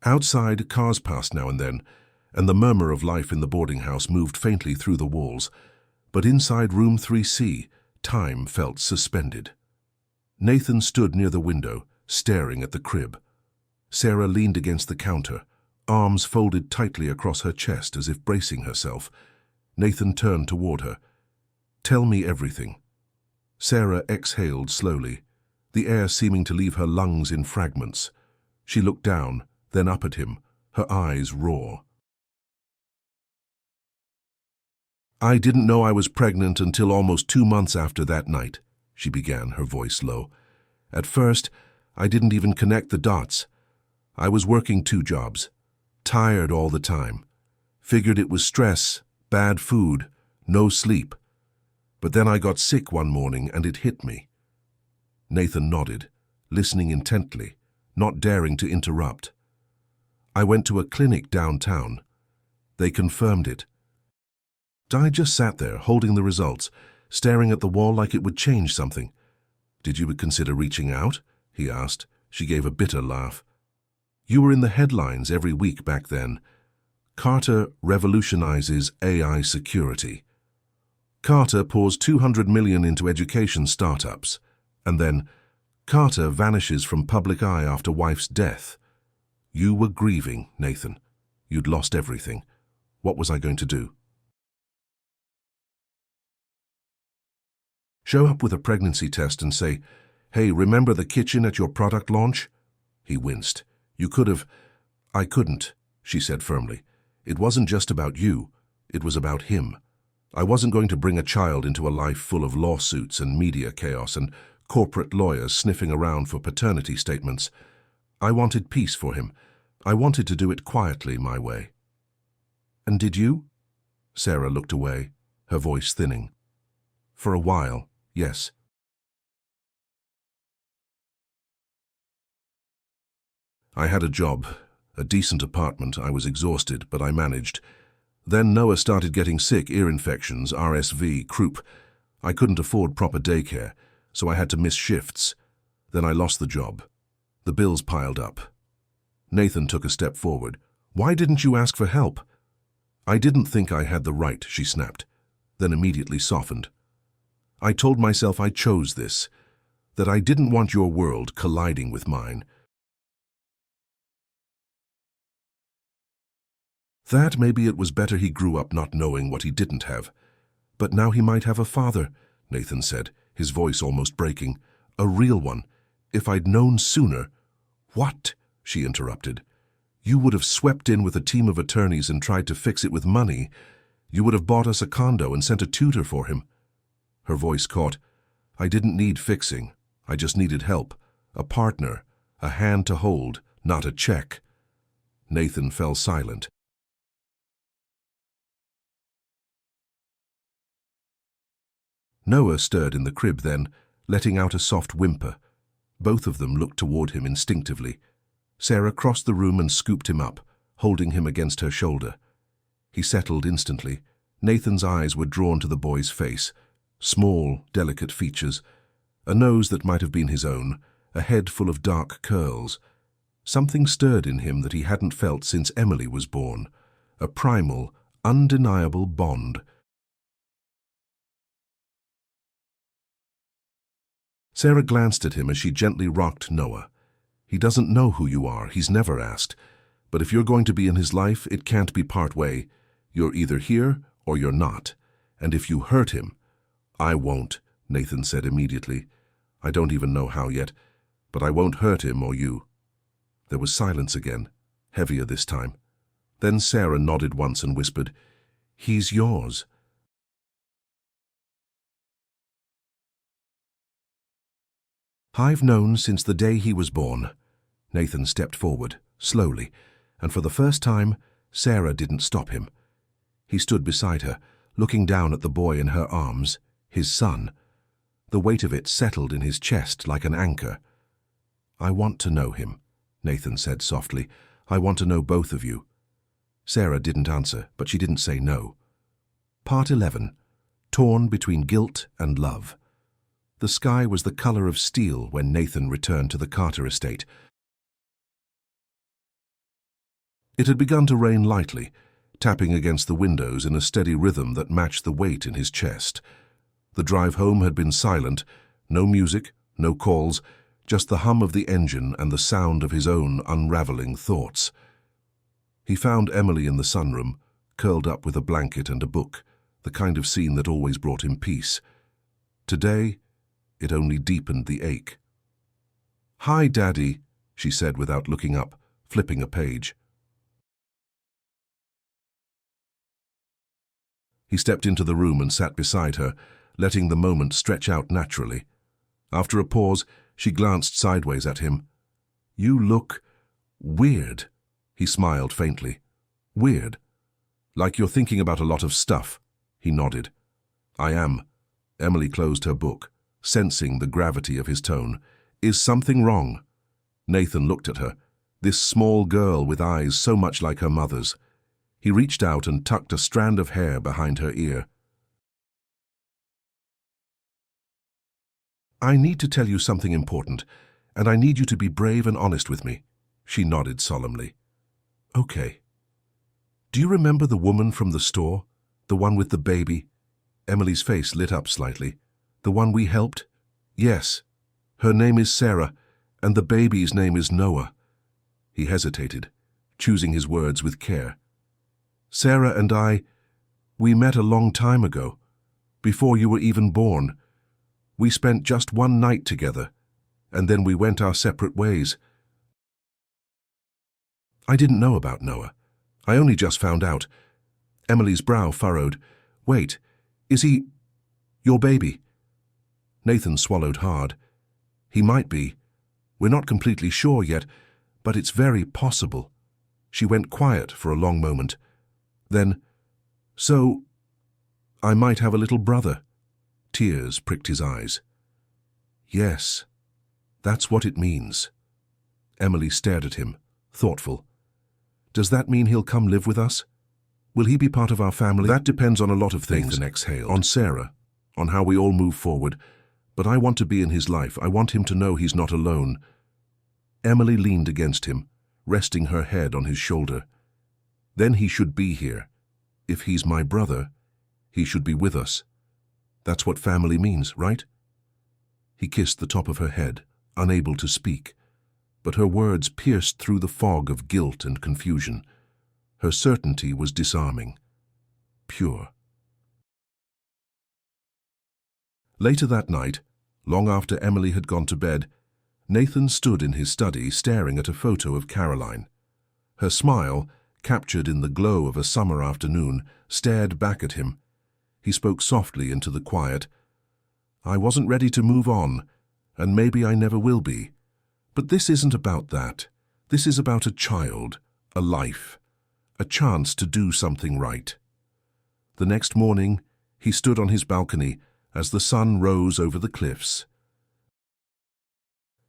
Outside, cars passed now and then, and the murmur of life in the boarding house moved faintly through the walls. But inside room 3C, time felt suspended. Nathan stood near the window, staring at the crib. Sarah leaned against the counter, arms folded tightly across her chest as if bracing herself. Nathan turned toward her. Tell me everything. Sarah exhaled slowly, the air seeming to leave her lungs in fragments. She looked down, then up at him, her eyes raw. I didn't know I was pregnant until almost 2 months after that night, she began, her voice low. At first, I didn't even connect the dots. I was working 2 jobs, tired all the time. Figured it was stress, bad food, no sleep. But then I got sick one morning and it hit me. Nathan nodded, listening intently, not daring to interrupt. I went to a clinic downtown. They confirmed it. I just sat there, holding the results, staring at the wall like it would change something. Did you consider reaching out? He asked. She gave a bitter laugh. You were in the headlines every week back then. Carter revolutionizes AI security. Carter pours $200 million into education startups. And then, Carter vanishes from public eye after wife's death. You were grieving, Nathan. You'd lost everything. What was I going to do? Show up with a pregnancy test and say, hey, remember the kitchen at your product launch? He winced. You could have. I couldn't, she said firmly. It wasn't just about you. It was about him. I wasn't going to bring a child into a life full of lawsuits and media chaos and corporate lawyers sniffing around for paternity statements. I wanted peace for him. I wanted to do it quietly my way. And did you? Sarah looked away, her voice thinning. For a while, yes. I had a job, a decent apartment. I was exhausted, but I managed. Then Noah started getting sick, ear infections, RSV, croup. I couldn't afford proper daycare, so I had to miss shifts. Then I lost the job. The bills piled up. Nathan took a step forward. Why didn't you ask for help? I didn't think I had the right, she snapped, then immediately softened. I told myself I chose this, that I didn't want your world colliding with mine. That maybe it was better he grew up not knowing what he didn't have. But now he might have a father, Nathan said, his voice almost breaking. A real one. If I'd known sooner. What? She interrupted. You would have swept in with a team of attorneys and tried to fix it with money. You would have bought us a condo and sent a tutor for him. Her voice caught. I didn't need fixing. I just needed help. A partner. A hand to hold, not a check. Nathan fell silent. Noah stirred in the crib then, letting out a soft whimper. Both of them looked toward him instinctively. Sarah crossed the room and scooped him up, holding him against her shoulder. He settled instantly. Nathan's eyes were drawn to the boy's face. Small, delicate features. A nose that might have been his own. A head full of dark curls. Something stirred in him that he hadn't felt since Emily was born. A primal, undeniable bond. Sarah glanced at him as she gently rocked Noah. He doesn't know who you are, he's never asked. But if you're going to be in his life, it can't be part way. You're either here or you're not. And if you hurt him— I won't, Nathan said immediately. I don't even know how yet, but I won't hurt him or you. There was silence again, heavier this time. Then Sarah nodded once and whispered, "He's yours." "I've known since the day he was born." Nathan stepped forward, slowly, and for the first time, Sarah didn't stop him. He stood beside her, looking down at the boy in her arms, his son. The weight of it settled in his chest like an anchor. "I want to know him," Nathan said softly. "I want to know both of you." Sarah didn't answer, but she didn't say no. Part 11. Torn between guilt and love. The sky was the color of steel when Nathan returned to the Carter estate. It had begun to rain lightly, tapping against the windows in a steady rhythm that matched the weight in his chest. The drive home had been silent, no music, no calls, just the hum of the engine and the sound of his own unraveling thoughts. He found Emily in the sunroom, curled up with a blanket and a book, the kind of scene that always brought him peace. Today, it only deepened the ache. "Hi, Daddy," she said without looking up, flipping a page. He stepped into the room and sat beside her, letting the moment stretch out naturally. After a pause, she glanced sideways at him. "You look weird," he smiled faintly. "Weird? Like you're thinking about a lot of stuff." He nodded. "I am." Emily closed her book, sensing the gravity of his tone. "Is something wrong?" Nathan looked at her, this small girl with eyes so much like her mother's. He reached out and tucked a strand of hair behind her ear. "I need to tell you something important, and I need you to be brave and honest with me." She nodded solemnly. "Okay. Do you remember the woman from the store? The one with the baby?" Emily's face lit up slightly. "The one we helped?" "Yes. Her name is Sarah, and the baby's name is Noah." He hesitated, choosing his words with care. "Sarah and we met a long time ago, before you were even born. We spent just one night together, and then we went our separate ways." "I didn't know about Noah. I only just found out." Emily's brow furrowed. "Wait, is he your baby?" Nathan swallowed hard. "He might be. We're not completely sure yet, but it's very possible." She went quiet for a long moment. Then, "So, I might have a little brother?" Tears pricked his eyes. "Yes, that's what it means." Emily stared at him, thoughtful. "Does that mean he'll come live with us? Will he be part of our family?" "That depends on a lot of things." Nathan exhaled. "On Sarah, on how we all move forward. But I want to be in his life. I want him to know he's not alone." Emily leaned against him, resting her head on his shoulder. "Then he should be here. If he's my brother, he should be with us. That's what family means, right?" He kissed the top of her head, unable to speak, but her words pierced through the fog of guilt and confusion. Her certainty was disarming, pure. Later that night, long after Emily had gone to bed, Nathan stood in his study staring at a photo of Caroline. Her smile, captured in the glow of a summer afternoon, stared back at him. He spoke softly into the quiet. "I wasn't ready to move on, and maybe I never will be. But this isn't about that. This is about a child, a life, a chance to do something right." The next morning, he stood on his balcony as the sun rose over the cliffs.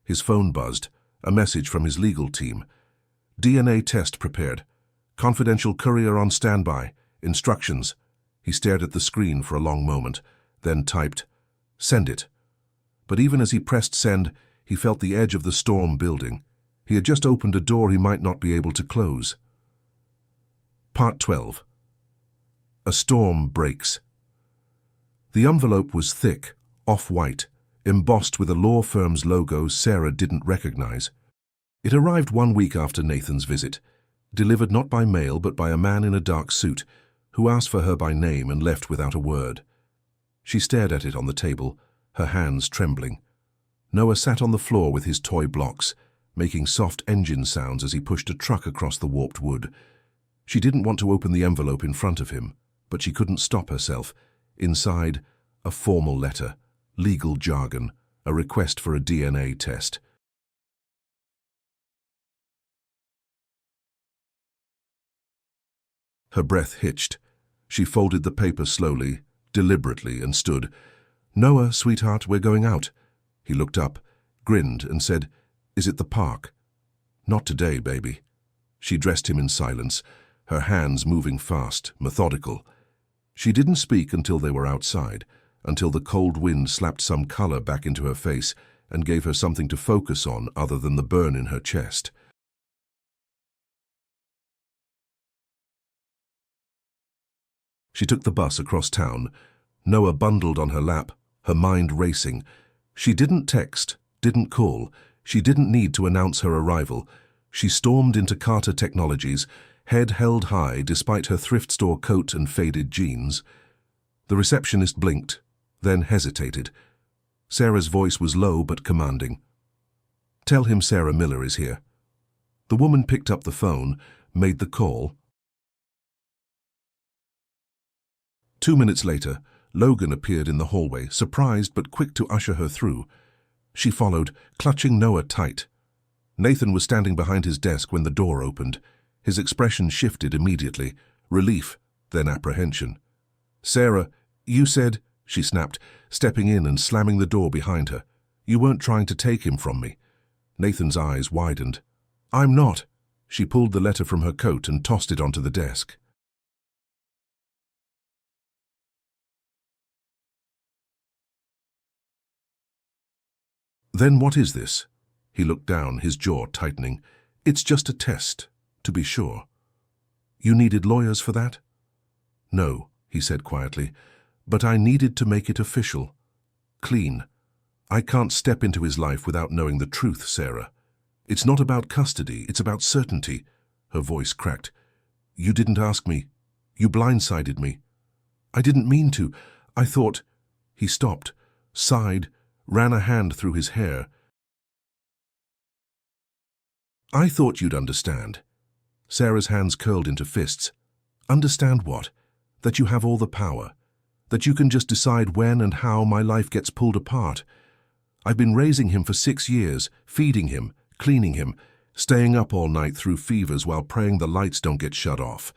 His phone buzzed, a message from his legal team. "DNA test prepared. Confidential courier on standby. Instructions." He stared at the screen for a long moment, then typed, "Send it." But even as he pressed send, he felt the edge of the storm building. He had just opened a door he might not be able to close. Part 12. A storm breaks. The envelope was thick, off-white, embossed with a law firm's logo Sarah didn't recognize. It arrived 1 week after Nathan's visit, delivered not by mail but by a man in a dark suit, who asked for her by name and left without a word. She stared at it on the table, her hands trembling. Noah sat on the floor with his toy blocks, making soft engine sounds as he pushed a truck across the warped wood. She didn't want to open the envelope in front of him, but she couldn't stop herself. Inside, a formal letter, legal jargon, a request for a DNA test. Her breath hitched. She folded the paper slowly, deliberately, and stood. "Noah, sweetheart, we're going out." He looked up, grinned, and said, "Is it the park?" "Not today, baby." She dressed him in silence, her hands moving fast, methodical. She didn't speak until they were outside, until the cold wind slapped some color back into her face and gave her something to focus on other than the burn in her chest. She took the bus across town, Noah bundled on her lap, her mind racing. She didn't text, didn't call. She didn't need to announce her arrival. She stormed into Carter Technologies, head held high despite her thrift store coat and faded jeans. The receptionist blinked, then hesitated. Sarah's voice was low but commanding. "Tell him Sarah Miller is here." The woman picked up the phone, made the call. 2 minutes later, Logan appeared in the hallway, surprised but quick to usher her through. She followed, clutching Noah tight. Nathan was standing behind his desk when the door opened. His expression shifted immediately, relief, then apprehension. "Sarah, you said," she snapped, stepping in and slamming the door behind her. "You weren't trying to take him from me." Nathan's eyes widened. "I'm not." She pulled the letter from her coat and tossed it onto the desk. "Then what is this?" He looked down, his jaw tightening. "It's just a test, to be sure." "You needed lawyers for that?" "No," he said quietly, "but I needed to make it official. Clean. I can't step into his life without knowing the truth, Sarah. It's not about custody, it's about certainty." Her voice cracked. "You didn't ask me. You blindsided me." "I didn't mean to. I thought—" He stopped, sighed, ran a hand through his hair. "I thought you'd understand." Sarah's hands curled into fists. "Understand what? That you have all the power. That you can just decide when and how my life gets pulled apart. I've been raising him for 6 years, feeding him, cleaning him, staying up all night through fevers while praying the lights don't get shut off.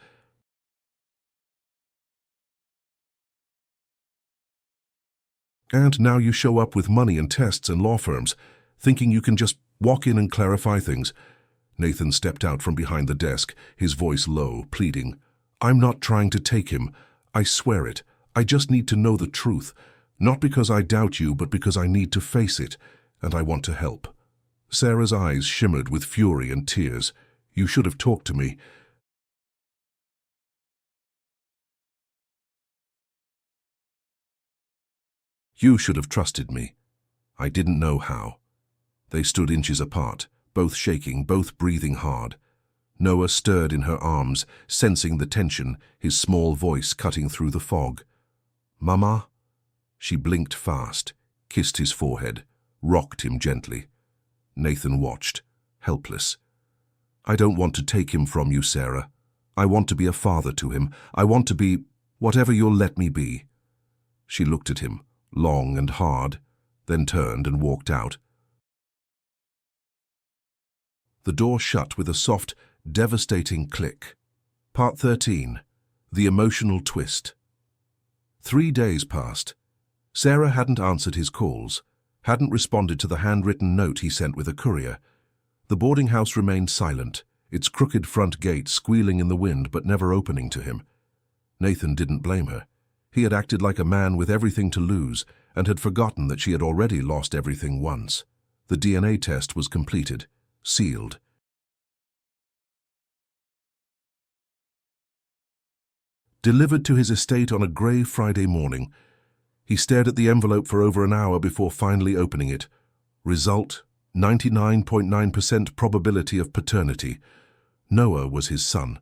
And now you show up with money and tests and law firms, thinking you can just walk in and clarify things." Nathan stepped out from behind the desk, his voice low, pleading. "I'm not trying to take him. I swear it. I just need to know the truth. Not because I doubt you, but because I need to face it, and I want to help." Sarah's eyes shimmered with fury and tears. "You should have talked to me." "You should have trusted me. I didn't know how." They stood inches apart, both shaking, both breathing hard. Noah stirred in her arms, sensing the tension, his small voice cutting through the fog. "Mama?" She blinked fast, kissed his forehead, rocked him gently. Nathan watched, helpless. "I don't want to take him from you, Sarah. I want to be a father to him. I want to be whatever you'll let me be." She looked at him, long and hard, then turned and walked out. The door shut with a soft, devastating click. Part 13. The Emotional Twist. 3 days passed. Sarah hadn't answered his calls, hadn't responded to the handwritten note he sent with a courier. The boarding house remained silent, its crooked front gate squealing in the wind but never opening to him. Nathan didn't blame her. He had acted like a man with everything to lose and had forgotten that she had already lost everything once. The DNA test was completed, sealed. Delivered to his estate on a grey Friday morning. He stared at the envelope for over an hour before finally opening it. Result, 99.9% probability of paternity. Noah was his son.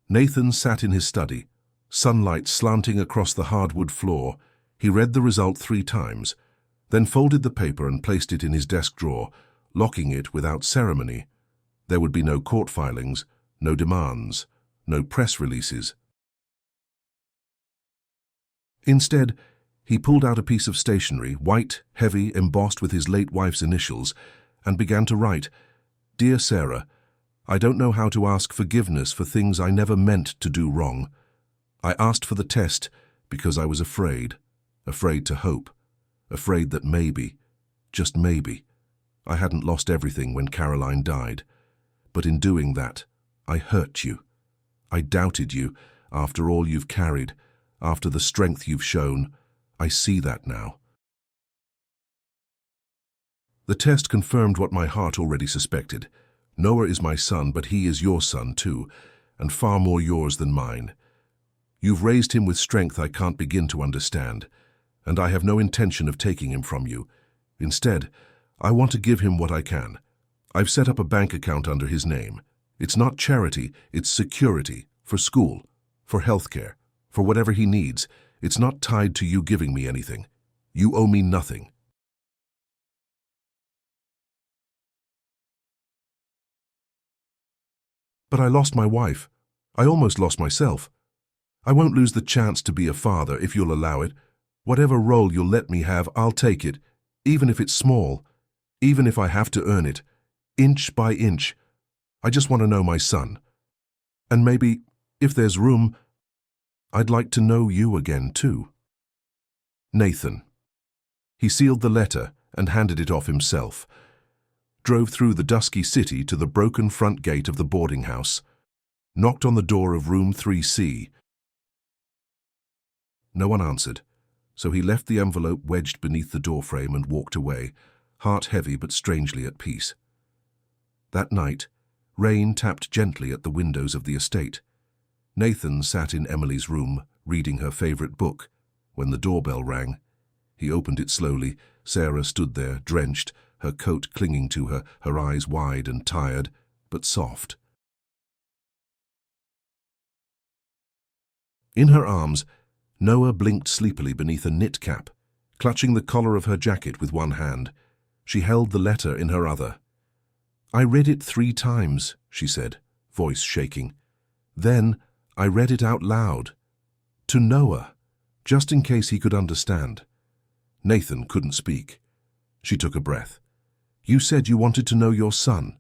Nathan sat in his study, sunlight slanting across the hardwood floor. He read the result 3 times, then folded the paper and placed it in his desk drawer, locking it without ceremony. There would be no court filings, no demands, no press releases. Instead, he pulled out a piece of stationery, white, heavy, embossed with his late wife's initials, and began to write, "Dear Sarah, I don't know how to ask forgiveness for things I never meant to do wrong. I asked for the test because I was afraid to hope, afraid that maybe, just maybe, I hadn't lost everything when Caroline died. But in doing that, I hurt you. I doubted you after all you've carried, after the strength you've shown. I see that now." The test confirmed what my heart already suspected. Noah is my son, but he is your son too, and far more yours than mine. You've raised him with strength I can't begin to understand, and I have no intention of taking him from you. Instead, I want to give him what I can. I've set up a bank account under his name. It's not charity, it's security, for school, for healthcare, for whatever he needs. It's not tied to you giving me anything. You owe me nothing. But I lost my wife. I almost lost myself. I won't lose the chance to be a father if you'll allow it. Whatever role you'll let me have, I'll take it, even if it's small, even if I have to earn it, inch by inch. I just want to know my son. And maybe, if there's room, I'd like to know you again too. Nathan. He sealed the letter and handed it off himself, drove through the dusky city to the broken front gate of the boarding house, knocked on the door of room 3C. No one answered, so he left the envelope wedged beneath the doorframe and walked away, heart heavy but strangely at peace. That night, rain tapped gently at the windows of the estate. Nathan sat in Emily's room, reading her favorite book, when the doorbell rang. He opened it slowly. Sarah stood there, drenched, her coat clinging to her, her eyes wide and tired, but soft. In her arms, Noah blinked sleepily beneath a knit cap, clutching the collar of her jacket with one hand. She held the letter in her other. "I read it 3 times, she said, voice shaking. Then I read it out loud. To Noah, just in case he could understand. Nathan couldn't speak. She took a breath. "You said you wanted to know your son."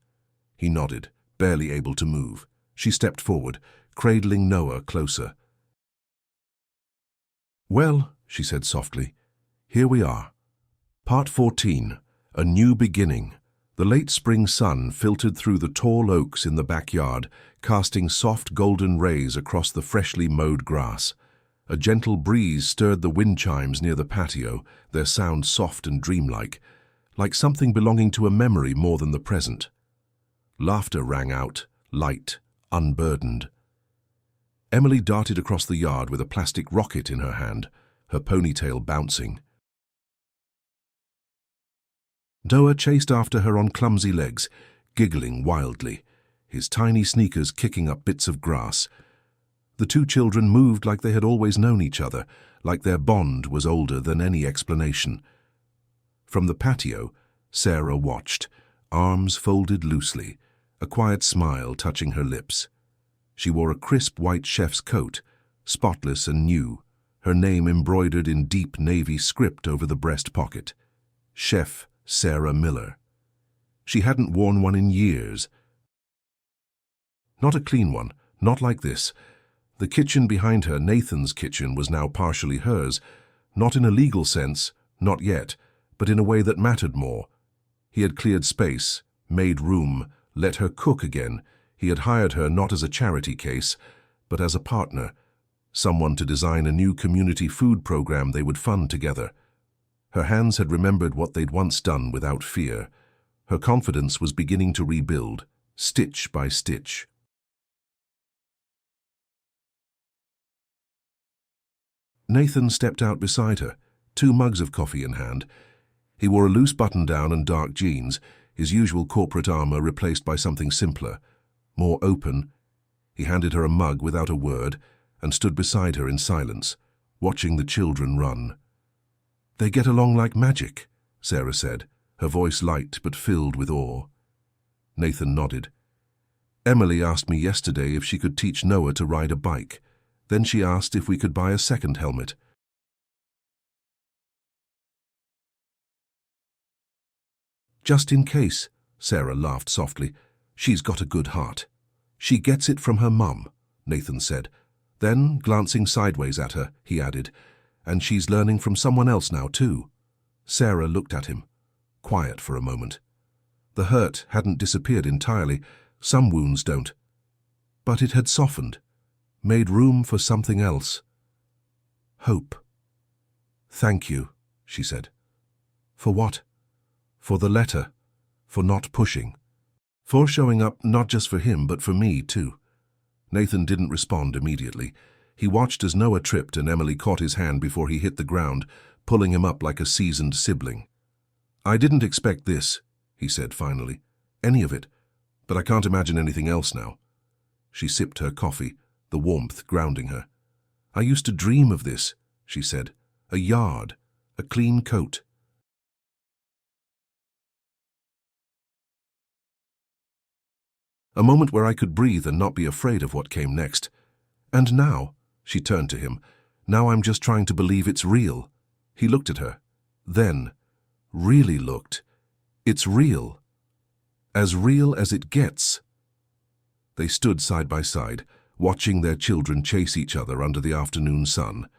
He nodded, barely able to move. She stepped forward, cradling Noah closer. "Well," she said softly, "here we are. Part 14, A New Beginning." The late spring sun filtered through the tall oaks in the backyard, casting soft golden rays across the freshly mowed grass. A gentle breeze stirred the wind chimes near the patio, their sound soft and dreamlike, like something belonging to a memory more than the present. Laughter rang out, light, unburdened. Emily darted across the yard with a plastic rocket in her hand, her ponytail bouncing. Noah chased after her on clumsy legs, giggling wildly, his tiny sneakers kicking up bits of grass. The 2 children moved like they had always known each other, like their bond was older than any explanation. From the patio, Sarah watched, arms folded loosely, a quiet smile touching her lips. She wore a crisp white chef's coat, spotless and new, her name embroidered in deep navy script over the breast pocket. Chef Sarah Miller. She hadn't worn one in years. Not a clean one, not like this. The kitchen behind her, Nathan's kitchen, was now partially hers, not in a legal sense, not yet, but in a way that mattered more. He had cleared space, made room, let her cook again. He had hired her not as a charity case, but as a partner, someone to design a new community food program they would fund together. Her hands had remembered what they'd once done without fear. Her confidence was beginning to rebuild, stitch by stitch. Nathan stepped out beside her, 2 mugs of coffee in hand. He wore a loose button-down and dark jeans, his usual corporate armor replaced by something simpler, more open. He handed her a mug without a word and stood beside her in silence, watching the children run. "They get along like magic," Sarah said, her voice light but filled with awe. Nathan nodded. "Emily asked me yesterday if she could teach Noah to ride a bike. Then she asked if we could buy a second helmet." "Just in case," Sarah laughed softly. "She's got a good heart." "She gets it from her mum," Nathan said. Then, glancing sideways at her, he added, "And she's learning from someone else now, too." Sarah looked at him, quiet for a moment. The hurt hadn't disappeared entirely. Some wounds don't. But it had softened, made room for something else. Hope. "Thank you," she said. "For what?" "For the letter. For not pushing. For showing up not just for him, but for me, too." Nathan didn't respond immediately. He watched as Noah tripped and Emily caught his hand before he hit the ground, pulling him up like a seasoned sibling. "I didn't expect this," he said finally. "Any of it. But I can't imagine anything else now." She sipped her coffee, the warmth grounding her. "I used to dream of this," she said. "A yard, a clean coat." A moment where I could breathe and not be afraid of what came next. "And now," she turned to him, "now I'm just trying to believe it's real." He looked at her. Then, really looked. "It's real. As real as it gets." They stood side by side, watching their children chase each other under the afternoon sun.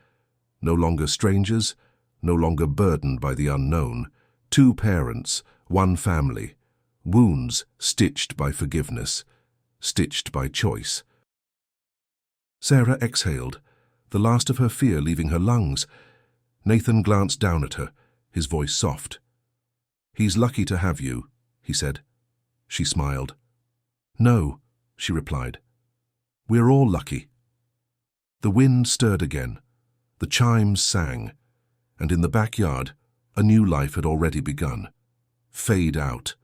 No longer strangers, no longer burdened by the unknown. Two parents, one family. Wounds stitched by forgiveness, stitched by choice. Sarah exhaled, the last of her fear leaving her lungs. Nathan glanced down at her, his voice soft. "He's lucky to have you," he said. She smiled. "No," she replied. "We're all lucky." The wind stirred again. The chimes sang. And in the backyard, a new life had already begun. Fade out.